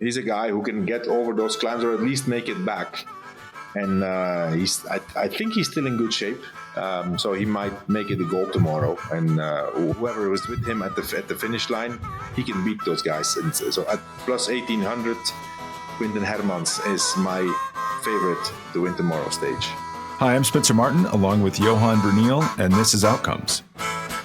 he's a guy who can get over those climbs or at least make it back. And I think he's still in good shape. So he might make it a goal tomorrow. And whoever was with him at the finish line, he can beat those guys. And so at plus 1800, Quinten Hermans is my favorite to win tomorrow stage. Hi, I'm Spencer Martin, along with Johan Bruyneel, and this is Outcomes.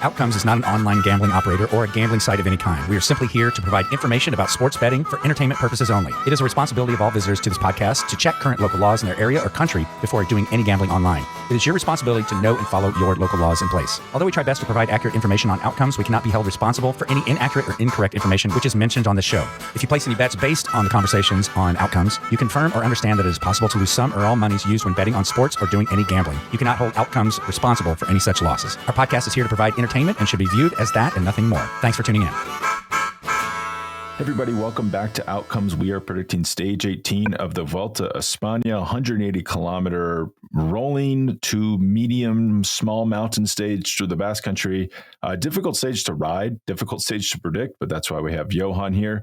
Outcomes is not an online gambling operator or a gambling site of any kind. We are simply here to provide information about sports betting for entertainment purposes only. It is a responsibility of all visitors to this podcast to check current local laws in their area or country before doing any gambling online. It is your responsibility to know and follow your local laws in place. Although we try best to provide accurate information on Outcomes, we cannot be held responsible for any inaccurate or incorrect information which is mentioned on this show. If you place any bets based on the conversations on Outcomes, you confirm or understand that it is possible to lose some or all monies used when betting on sports or doing any gambling. You cannot hold Outcomes responsible for any such losses. Our podcast is here to provide entertainment and should be viewed as that and nothing more. Thanks for tuning in. Everybody, welcome back to Outcomes. We are predicting stage 18 of the Vuelta a España, 180-kilometer rolling to medium, small mountain stage through the Basque Country. Difficult stage to ride, difficult stage to predict, but that's why we have Johan here.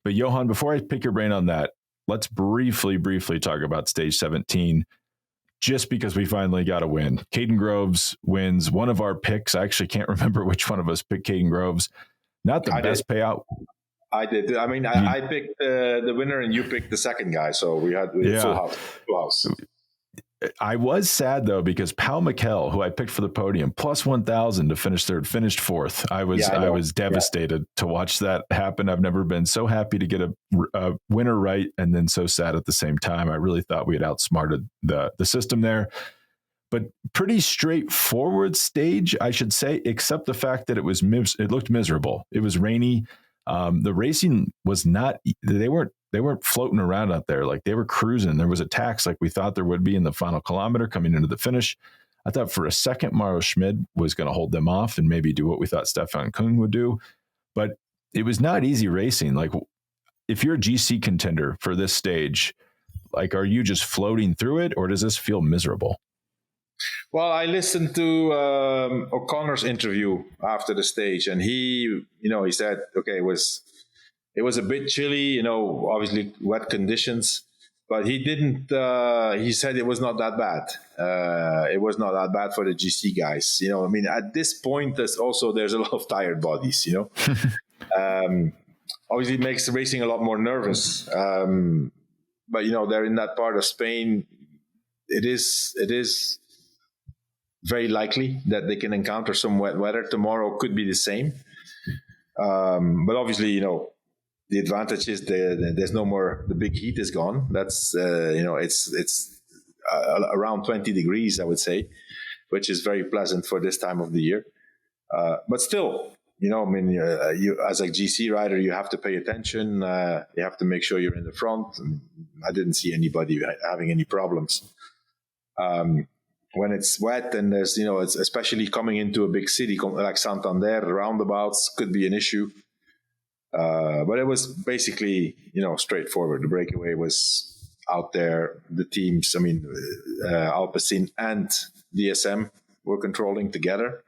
But Johan, before I pick your brain on that, let's briefly talk about stage 17. Just because we finally got a win. Kaden Groves wins one of our picks. I actually can't remember which one of us picked Kaden Groves. Not the best payout. I did. I mean, I picked the winner and you picked the second guy. So we had full house. I was sad, though, because Pau Mikel, who I picked for the podium, plus 1,000 to finish third, finished fourth. I was devastated to watch that happen. I've never been so happy to get a winner right and then so sad at the same time. I really thought we had outsmarted the system there. But pretty straightforward stage, I should say, except the fact that it looked miserable. It was rainy. The racing was not. They weren't floating around out there. Like, they were cruising. There was attacks like we thought there would be in the final kilometer coming into the finish. I thought for a second Mauro Schmid was going to hold them off and maybe do what we thought Stefan Kung would do. But it was not easy racing. Like, if you're a GC contender for this stage, like, are you just floating through it, or does this feel miserable? Well, I listened to O'Connor's interview after the stage, and he said, okay, it was a bit chilly, obviously wet conditions, but he didn't, he said it was not that bad. It was not that bad for the GC guys. I mean, at this point, there's a lot of tired bodies, obviously it makes racing a lot more nervous. But, they're in that part of Spain. It is very likely that they can encounter some wet weather. Tomorrow could be the same. But obviously, the advantage is there's no more, the big heat is gone. That's, it's around 20 degrees, I would say, which is very pleasant for this time of the year. But still, you as a GC rider, you have to pay attention. You have to make sure you're in the front. I didn't see anybody having any problems. When it's wet and there's, it's especially coming into a big city like Santander, roundabouts could be an issue. But it was basically, straightforward. The breakaway was out there. The teams, Alpecin and DSM were controlling together,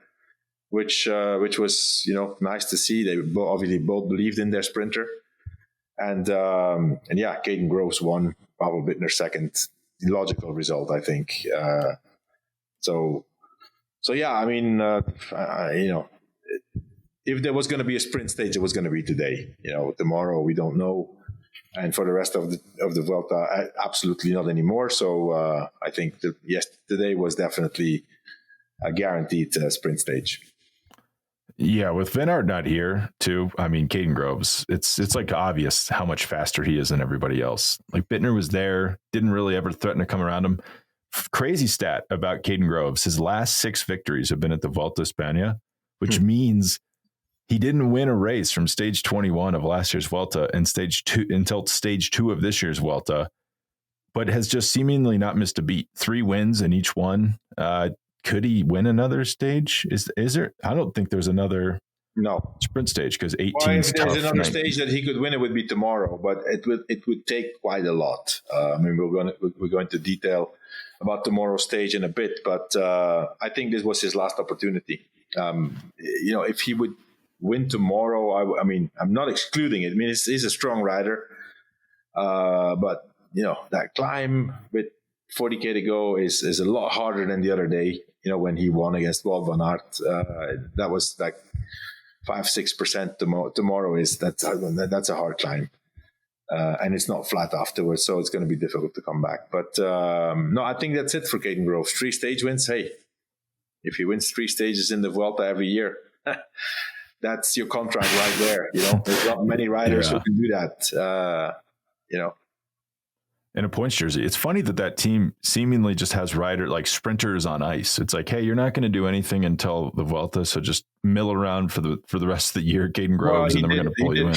which was, nice to see. They obviously both believed in their sprinter. And Kaden Groves won, Pavel Bittner second. Logical result, I think. So yeah, I mean, if there was going to be a sprint stage, it was going to be today. Tomorrow we don't know, and for the rest of the Vuelta, absolutely not anymore. So I think today was definitely a guaranteed sprint stage. Yeah, with Van Aert not here, too. I mean, Kaden Groves, it's like obvious how much faster he is than everybody else. Like, Bittner was there, didn't really ever threaten to come around him. Crazy stat about Kaden Groves: his last 6 victories have been at the Vuelta a España, which means he didn't win a race from stage 21 of last year's Vuelta and stage 2 until stage 2 of this year's Vuelta, but has just seemingly not missed a beat. 3 wins in each one. Could he win another stage? Is there? I don't think there's another sprint stage because 18. Well, if there's another stage that he could win, it would be tomorrow, but it would take quite a lot. We're going to detail about tomorrow's stage in a bit, but I think this was his last opportunity. If he would win tomorrow, I'm not excluding it. I mean, he's a strong rider. But that climb with 40K to go is a lot harder than the other day. When he won against Wout van Aert, that was like 5-6% tomorrow. That's a hard climb. And it's not flat afterwards, so it's going to be difficult to come back. But no, I think that's it for Kaden Groves. 3 stage wins. Hey, if he wins 3 stages in the Vuelta every year, that's your contract right there. There's not many riders who can do that. In a points jersey, it's funny that team seemingly just has sprinters on ice. It's like, hey, you're not going to do anything until the Vuelta, so just mill around for the rest of the year, Kaden Groves, and then we're going to pull you in.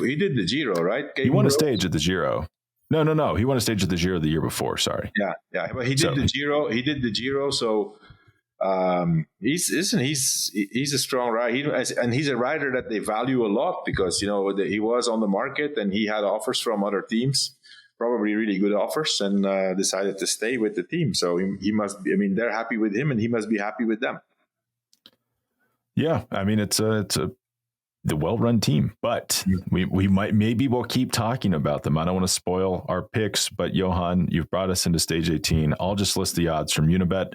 He did the Giro, right? He won a stage at the Giro. No. He won a stage at the Giro the year before. Sorry. Yeah. But he did the Giro. He did the Giro. So he's a strong rider, and he's a rider that they value a lot because he was on the market and he had offers from other teams. Probably really good offers, and decided to stay with the team. So he must be. I mean, they're happy with him, and he must be happy with them. Yeah, I mean, it's the well-run team, but we'll keep talking about them. I don't want to spoil our picks, but Johan, you've brought us into stage 18. I'll just list the odds from Unibet.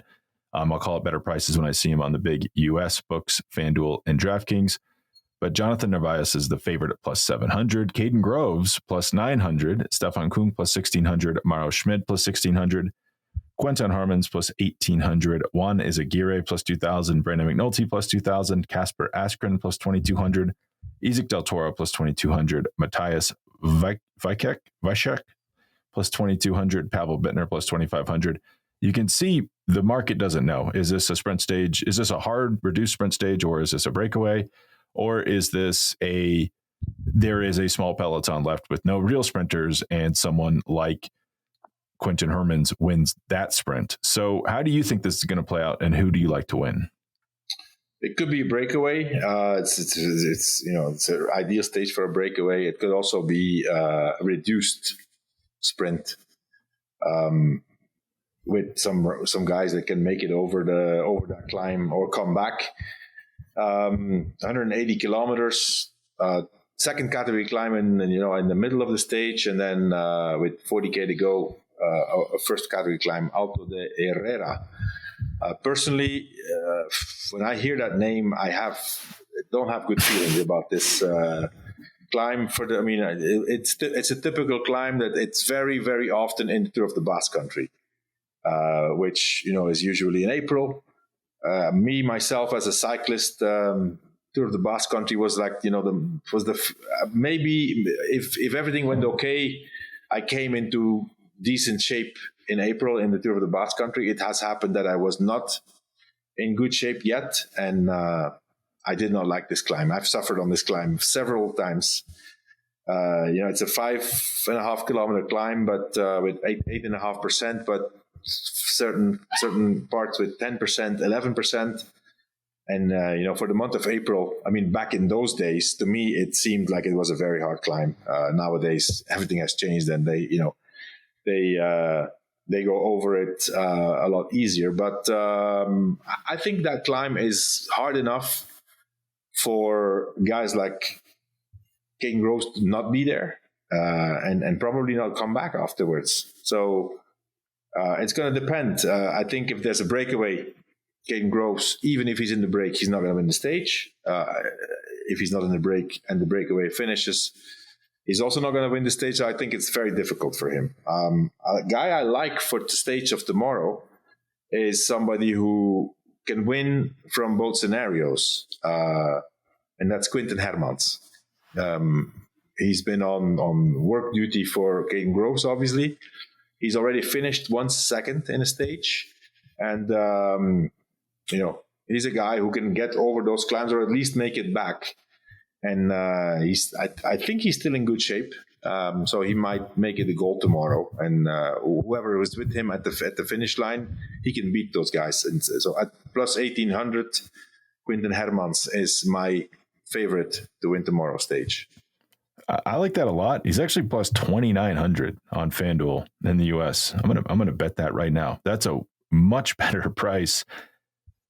I'll call it better prices when I see them on the big US books, FanDuel, and DraftKings. But Jonathan Narvaez is the favorite at plus 700. Kaden Groves plus 900. Stefan Kung plus 1600. Mauro Schmid plus 1600. Quentin Harmons plus 1800. Juan Izagirre plus 2000. Brandon McNulty plus 2000. Casper Askren plus 2200. Isaac Del Toro plus 2200. Matthias Vajcek plus 2200. Pavel Bittner plus 2500. You can see the market doesn't know. Is this a sprint stage? Is this a hard reduced sprint stage, or is this a breakaway? Or is this there is a small peloton left with no real sprinters, and someone like Quentin Hermans wins that sprint? So how do you think this is going to play out, and who do you like to win? It could be a breakaway. It's an ideal stage for a breakaway. It could also be a reduced sprint with some guys that can make it over that climb or come back. 180 kilometers, second category climb in the middle of the stage, and then with 40K to go, a first category climb, Alto de Herrera. Personally, when I hear that name, don't have good feelings about this climb. It's a typical climb that it's very, very often in the Tour of the Basque Country, which is usually in April. Myself as a cyclist, Tour of the Basque Country was like, maybe if everything went okay, I came into decent shape in April in the Tour of the Basque Country. It has happened that I was not in good shape yet, and I did not like this climb. I've suffered on this climb several times. It's a 5.5 kilometer climb, but with 8.5%, but certain parts with 10%, 11%. And, for the month of April, back in those days, to me, it seemed like it was a very hard climb. Nowadays, everything has changed, and they go over it a lot easier. But I think that climb is hard enough for guys like Kaden Groves to not be there and probably not come back afterwards. So it's going to depend. I think if there's a breakaway, Kaden Groves, even if he's in the break, he's not going to win the stage. If he's not in the break and the breakaway finishes, he's also not going to win the stage. So I think it's very difficult for him. A guy I like for the stage of tomorrow is somebody who can win from both scenarios, and that's Quentin Hermans. He's been on work duty for Kaden Groves, obviously. He's already finished 1 second in a stage. And, he's a guy who can get over those climbs or at least make it back. And I think he's still in good shape. So he might make it a goal tomorrow. And whoever was with him at the finish line, he can beat those guys. And so at plus 1,800, Quentin Hermans is my favorite to win tomorrow's stage. I like that a lot. He's actually plus 2,900 on FanDuel in the US. I'm gonna bet that right now. That's a much better price.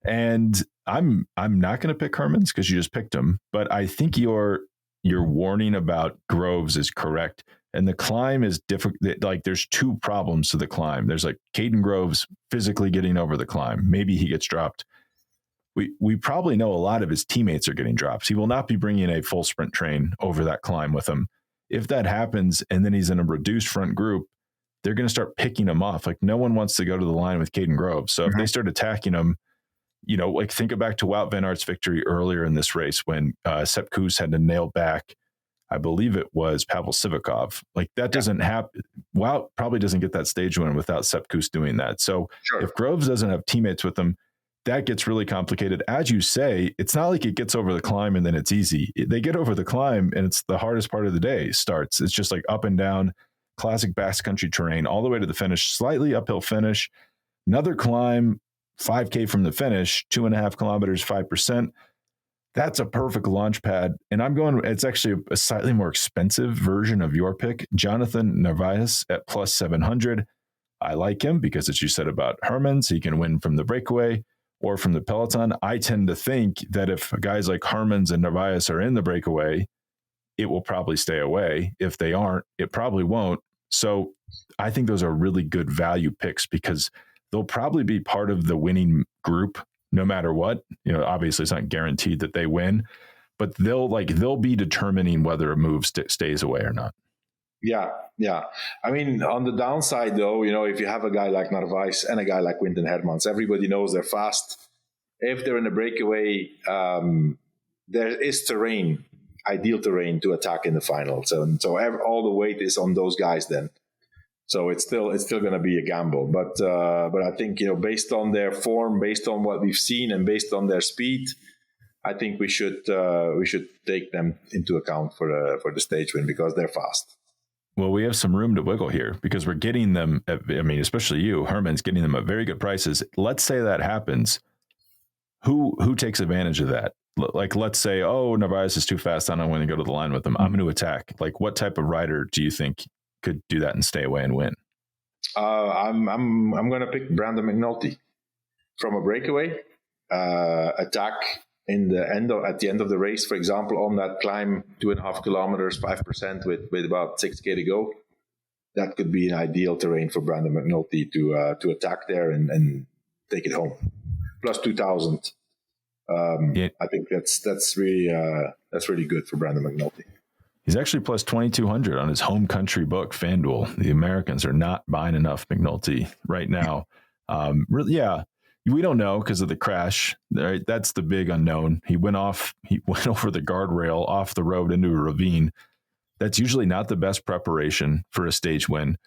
And I'm not gonna pick Hermans because you just picked him, but I think your warning about Groves is correct. And the climb is difficult. Like there's two problems to the climb. There's like Kaden Groves physically getting over the climb. Maybe he gets dropped. We probably know a lot of his teammates are getting dropped. He will not be bringing a full sprint train over that climb with him. If that happens and then he's in a reduced front group, they're going to start picking him off. Like no one wants to go to the line with Kaden Groves. So if they start attacking him, like think back to Wout van Aert's victory earlier in this race when Sepp Kuss had to nail back, I believe it was Pavel Sivakov. Like that doesn't happen. Wout probably doesn't get that stage win without Sepp Kuss doing that. So if Groves doesn't have teammates with him, that gets really complicated. As you say, it's not like it gets over the climb and then it's easy. They get over the climb and it's the hardest part of the day starts. It's just like up and down, classic Basque Country terrain, all the way to the finish, slightly uphill finish, another climb, 5K from the finish, 2.5 kilometers, 5%. That's a perfect launch pad. And it's actually a slightly more expensive version of your pick, Jonathan Narvaez at plus 700. I like him because, as you said about Hermans, he can win from the breakaway or from the peloton. I tend to think that if guys like Hermans and Narvaez are in the breakaway, it will probably stay away. If they aren't, it probably won't. So I think those are really good value picks because they'll probably be part of the winning group no matter what. Obviously it's not guaranteed that they win, but they'll be determining whether a move stays away or not. Yeah. I mean, on the downside, though, if you have a guy like Narvaez and a guy like Quinten Hermans, everybody knows they're fast. If they're in a breakaway, there is ideal terrain to attack in the final. So all the weight is on those guys then. So it's still going to be a gamble. But I think, based on their form, based on what we've seen, and based on their speed, I think we should take them into account for the stage win because they're fast. Well, we have some room to wiggle here because we're getting them, especially you, Herman's getting them at very good prices. Let's say that happens. Who takes advantage of that? Like, let's say, Narvaez is too fast. I don't want to go to the line with him. I'm going to attack. Like, what type of rider do you think could do that and stay away and win? I'm going to pick Brandon McNulty from a breakaway attack at the end of the race, for example, on that climb, 2.5 kilometers, 5% with about 6K to go. That could be an ideal terrain for Brandon McNulty to attack there and take it home. Plus 2,000. I think that's really good for Brandon McNulty. He's actually plus 2,200 on his home country book, FanDuel. The Americans are not buying enough McNulty right now. We don't know because of the crash. Right? That's the big unknown. He went over the guardrail off the road into a ravine. That's usually not the best preparation for a stage win,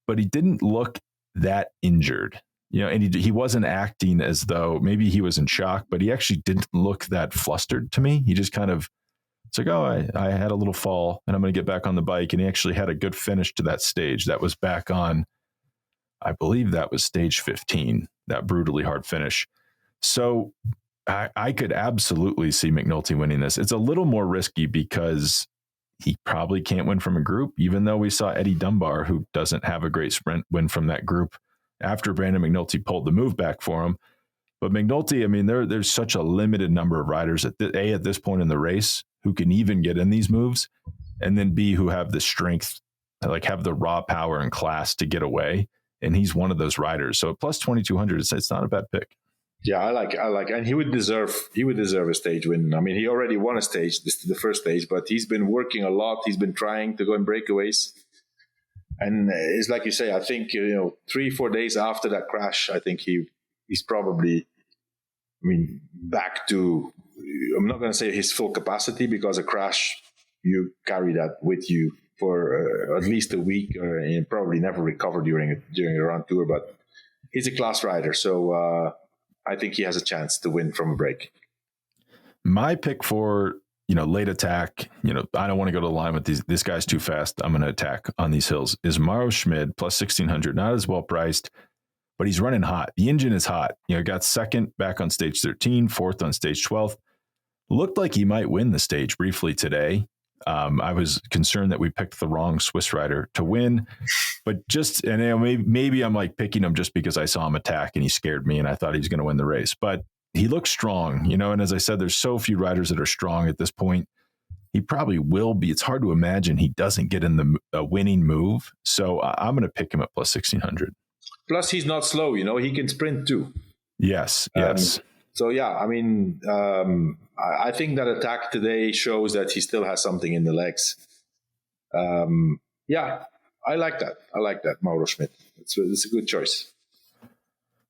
but he didn't look that injured. And he wasn't acting as though maybe he was in shock, but he actually didn't look that flustered to me. He just kind of, it's like, I had a little fall and I'm going to get back on the bike. And he actually had a good finish to that stage. That was back on, I believe that was stage 15, that brutally hard finish. So I could absolutely see McNulty winning this. It's a little more risky because he probably can't win from a group, even though we saw Eddie Dunbar, who doesn't have a great sprint, win from that group after Brandon McNulty pulled the move back for him. But McNulty, there's such a limited number of riders at this point in the race who can even get in these moves, and then B, who have the strength, like have the raw power and class to get away. And he's one of those riders. So plus 2,200, it's not a bad pick. Yeah, I like, and he would deserve a stage win. He already won a stage, the first stage, but he's been working a lot. He's been trying to go in breakaways. And it's like you say, I think, 3-4 days after that crash, I think he's probably, back to, I'm not going to say his full capacity, because a crash, you carry that with you for at least a week, and probably never recover during a run tour. But he's a class rider, so I think he has a chance to win from a break. My pick for late attack, I don't want to go to the line with this guy's too fast, I'm going to attack on these hills, is Mauro Schmid plus 1,600. Not as well priced, but he's running hot. The engine is hot. Got second back on stage 13, fourth on stage 12. Looked like he might win the stage briefly today. I was concerned that we picked the wrong Swiss rider to win, but maybe I'm like picking him just because I saw him attack and he scared me and I thought he was going to win the race, but he looks strong, and as I said, there's so few riders that are strong at this point. he probably will be. It's hard to imagine he doesn't get in the winning move. So I'm going to pick him at plus 1,600. Plus, he's not slow. He can sprint too. Yes. So yeah, I mean, I think that attack today shows that he still has something in the legs. Yeah, I like that, Mauro Schmidt. It's a good choice.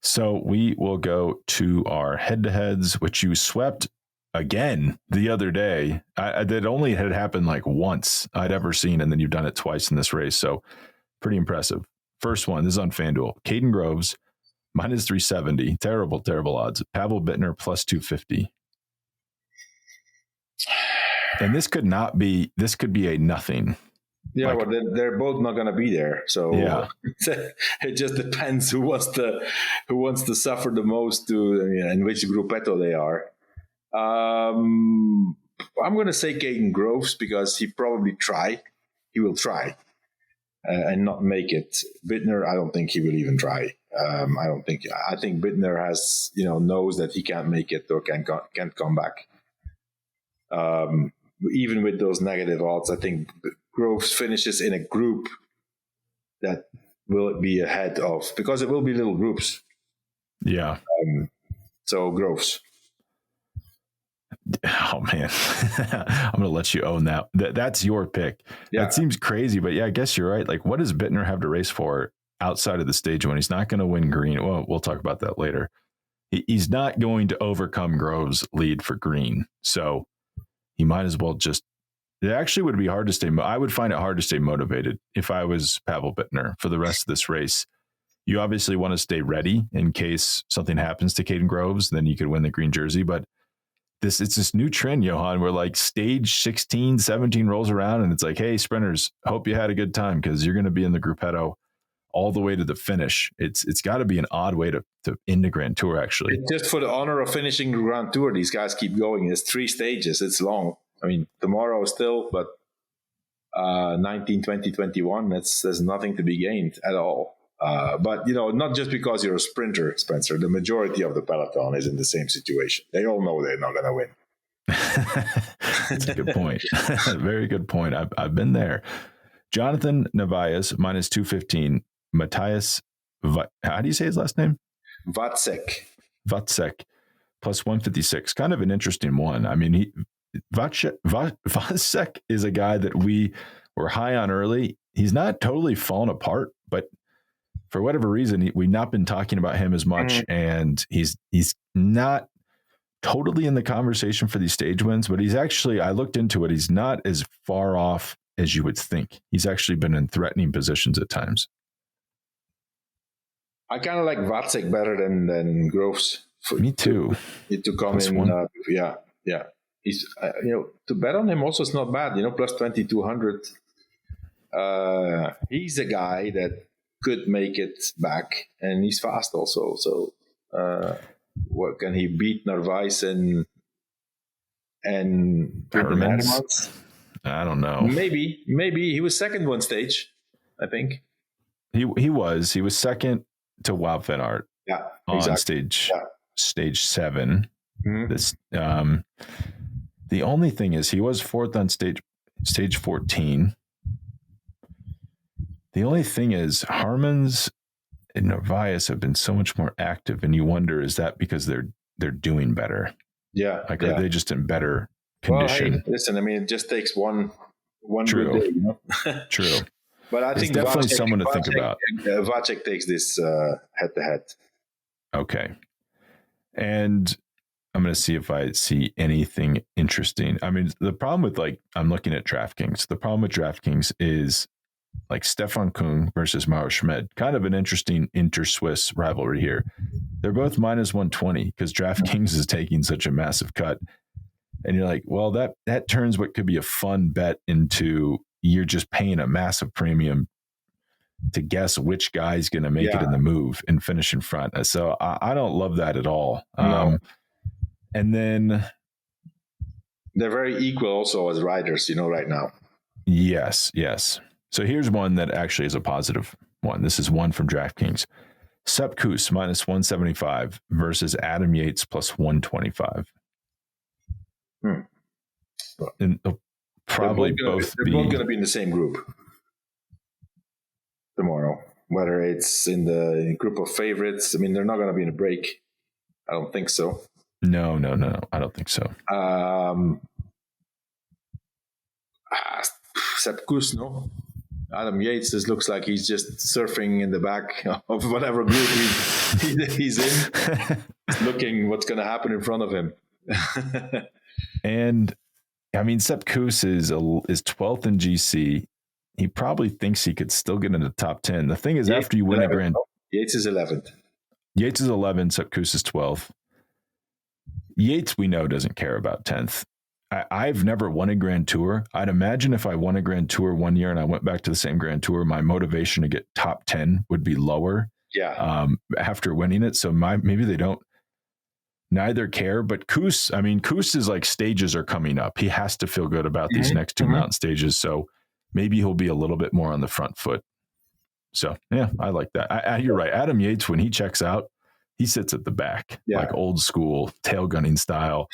So we will go to our head-to-heads, which you swept again the other day. That only had happened like once I'd ever seen, and then you've done it twice in this race. So pretty impressive. First one, this is on FanDuel. Kaden Groves, minus 370. Terrible odds. Pavel Bittner, plus 250. And this could be a nothing. Yeah, well, they're both not going to be there. So yeah. It just depends who wants to suffer the most and which gruppetto they are. I'm going to say Kaden Groves because he will try and not make it. Bittner, I don't think he will even try. I think Bittner has, knows that he can't make it or can't come back. Even with those negative odds, I think Groves finishes in a group that will be ahead of, because it will be little groups. Yeah. So Groves. Oh man, I'm going to let you own that. That's your pick. Yeah. That seems crazy, but yeah, I guess you're right. Like, what does Bittner have to race for outside of the stage when he's not going to win green? Well, we'll talk about that later. He's not going to overcome Groves' lead for green. So he might as well it actually would be hard to stay. I would find it hard to stay motivated if I was Pavel Bittner for the rest of this race. You obviously want to stay ready in case something happens to Kaden Groves, then you could win the green jersey. But it's this new trend, Johan, where like stage 16, 17 rolls around and it's like, hey, sprinters, hope you had a good time because you're going to be in the gruppetto all the way to the finish. It's got to be an odd way to end the Grand Tour, actually. Just for the honor of finishing the Grand Tour, these guys keep going. It's 3 stages. It's long. I mean, tomorrow still, but 19, 20, 21, there's nothing to be gained at all. But, not just because you're a sprinter, Spencer. The majority of the peloton is in the same situation. They all know they're not going to win. That's a good point. Very good point. I've been there. Jonathan Narvaez, minus 215. Matthias, how do you say his last name? Vácek, plus 156. Kind of an interesting one. I mean, Vácek is a guy that we were high on early. He's not totally fallen apart, but for whatever reason, we've not been talking about him as much, and he's not totally in the conversation for these stage wins, but he's actually, I looked into it, he's not as far off as you would think. He's actually been in threatening positions at times. I kind of like Vácek better than Groves. Me too. To come in, yeah. He's, to bet on him also is not bad. Plus 2,200. He's a guy that could make it back, and he's fast also. So, what can he beat Narvaez and Hermans? I don't know. Maybe he was second one stage. I think he was second to Wout van Aert. Yeah, on exactly. stage 7. Mm-hmm. This the only thing is he was fourth on stage 14. The only thing is Hermans and Narvaez have been so much more active, and you wonder, is that because they're doing better? Yeah, are they just in better condition? Well, hey, listen, I mean, it just takes one True. good day, True. But I think definitely someone to think about. Vácek takes this head-to-head. Okay. And I'm going to see if I see anything interesting. I mean, the problem with I'm looking at DraftKings. The problem with DraftKings is like Stefan Kung versus Mauro Schmidt, kind of an interesting inter-Swiss rivalry here. They're both minus 120 because DraftKings is taking such a massive cut. And you're like, well, that turns what could be a fun bet into you're just paying a massive premium to guess which guy's going to make it in the move and finish in front. So I don't love that at all. No. And then they're very equal also as riders, right now. Yes. So here's one that actually is a positive one. This is one from DraftKings. Sepp Kuss minus 175 versus Adam Yates plus 125. And probably they're both going to be in the same group tomorrow. Whether it's in the group of favorites, I mean, they're not going to be in a break. I don't think so. No. I don't think so. Sepp Kuss, no? Adam Yates, this looks like he's just surfing in the back of whatever group he's in, looking what's going to happen in front of him. And I mean, Sepp Kuss is 12th in GC. He probably thinks he could still get in the top 10. The thing is, Yates after you win 11th, a Grand... Yates is 11th. Yates is 11th, Sepp Kuss is 12th. Yates, we know, doesn't care about 10th. I've never won a Grand Tour. I'd imagine if I won a Grand Tour one year and I went back to the same Grand Tour, my motivation to get top 10 would be lower. Yeah. After winning it. So maybe they don't neither care. But Kuss is like stages are coming up. He has to feel good about these next two mountain stages. So maybe he'll be a little bit more on the front foot. So yeah, I like that. You're right. Adam Yates, when he checks out, he sits at the back, like old school tail gunning style.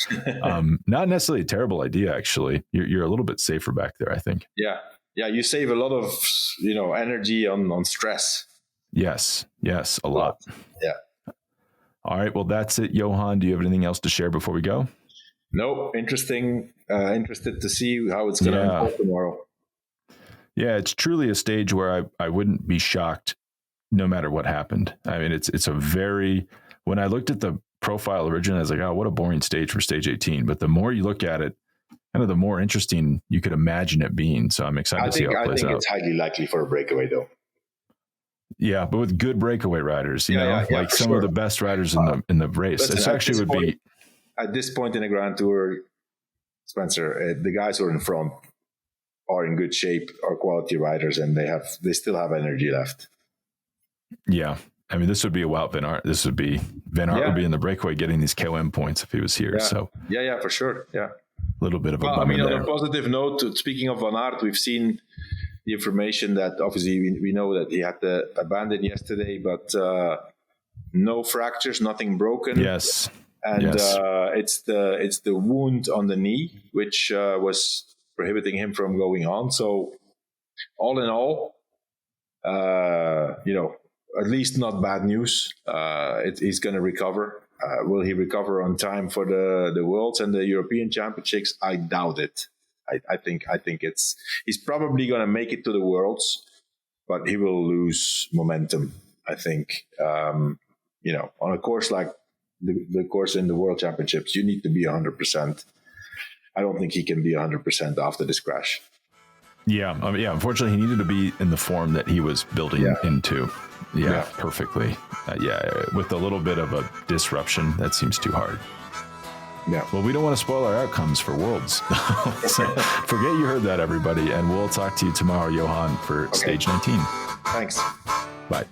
Not necessarily a terrible idea, actually. You're a little bit safer back there, I think. Yeah. You save a lot of energy on stress. Yes, a lot. Yeah. All right. Well, that's it, Johan. Do you have anything else to share before we go? No. Interested to see how it's going to unfold tomorrow. Yeah, it's truly a stage where I wouldn't be shocked no matter what happened. I mean, it's a very, when I looked at the profile originally, I was like, oh, what a boring stage for stage 18. But the more you look at it, kind of the more interesting you could imagine it being. So I'm excited to see how it plays out. I think it's highly likely for a breakaway, though. Yeah, but with good breakaway riders, like some of the best riders in the race. This actually would be at this point in the Grand Tour, Spencer. The guys who are in front are in good shape, are quality riders, and they still have energy left. Yeah. I mean, this would be a Wout Van Aert. This would be Van Aert would be in the breakaway getting these KOM points if he was here. Yeah. So yeah, for sure. Yeah. A little bit of a bummer. I mean, there. on a positive note, speaking of Van Aert, we've seen the information that obviously we know that he had to abandon yesterday, but no fractures, nothing broken. Yes. And it's the wound on the knee, which was prohibiting him from going on. So all in all, at least not bad news. He's going to recover. Will he recover on time for the Worlds and the European Championships? I doubt it. I think he's probably going to make it to the Worlds, but he will lose momentum. I think on a course like the course in the World Championships, you need to be 100%. I don't think he can be 100% after this crash. Yeah, unfortunately, he needed to be in the form that he was building into. Yeah, perfectly. With a little bit of a disruption, that seems too hard. Yeah. Well, we don't want to spoil our outcomes for Worlds. So forget you heard that, everybody. And we'll talk to you tomorrow, Johan, for stage 19. Thanks. Bye.